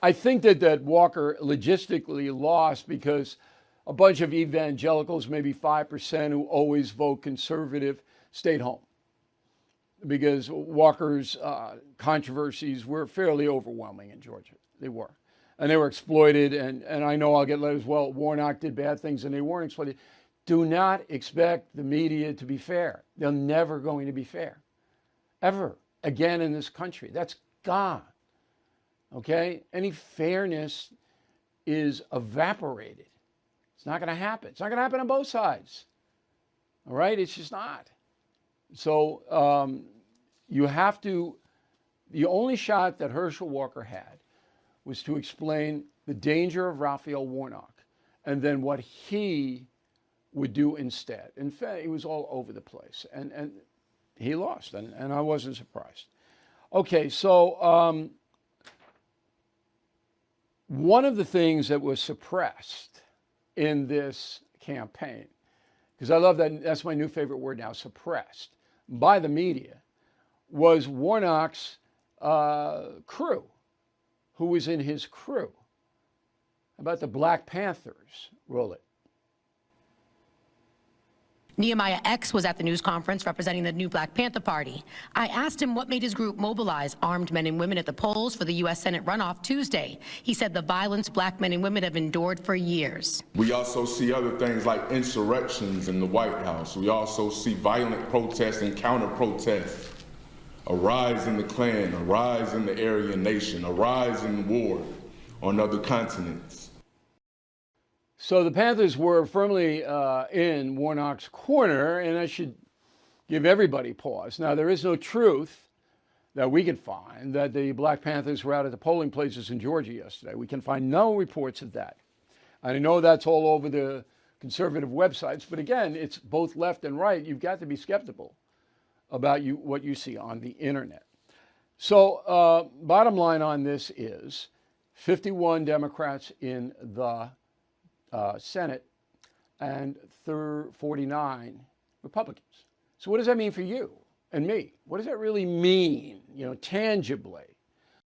I think that Walker logistically lost because a bunch of evangelicals, maybe 5%, who always vote conservative, stayed home because Walker's controversies were fairly overwhelming in Georgia. They were. And they were exploited. And I know I'll get letters, well, Warnock did bad things and they weren't exploited. Do not expect the media to be fair. They're never going to be fair, ever again in this country. That's gone. Okay? Any fairness is evaporated. It's not going to happen. It's not going to happen on both sides. All right? It's just not. So you have to, the only shot that Herschel Walker had was to explain the danger of Raphael Warnock and then what he would do instead. In fact, he was all over the place. And he lost, and I wasn't surprised. Okay, so one of the things that was suppressed in this campaign, because I love that, that's my new favorite word now, suppressed, by the media, was Warnock's crew, who was in his crew. How about the Black Panthers? Roll it. Nehemiah X was at the news conference representing the new Black Panther Party. I asked him what made his group mobilize armed men and women at the polls for the U.S. Senate runoff Tuesday. He said the violence black men and women have endured for years. We also see other things like insurrections in the White House. We also see violent protests and counter-protests. A rise in the Klan, a rise in the Aryan Nation, a rise in war on other continents. So the Panthers were firmly in Warnock's corner, and I should give everybody pause. Now, there is no truth that we can find that the Black Panthers were out at the polling places in Georgia yesterday. We can find no reports of that. I know that's all over the conservative websites, but again, it's both left and right. You've got to be skeptical about what you see on the internet. So bottom line on this is 51 Democrats in the Senate and 49 Republicans. So what does that mean for you and me? What does that really mean, tangibly?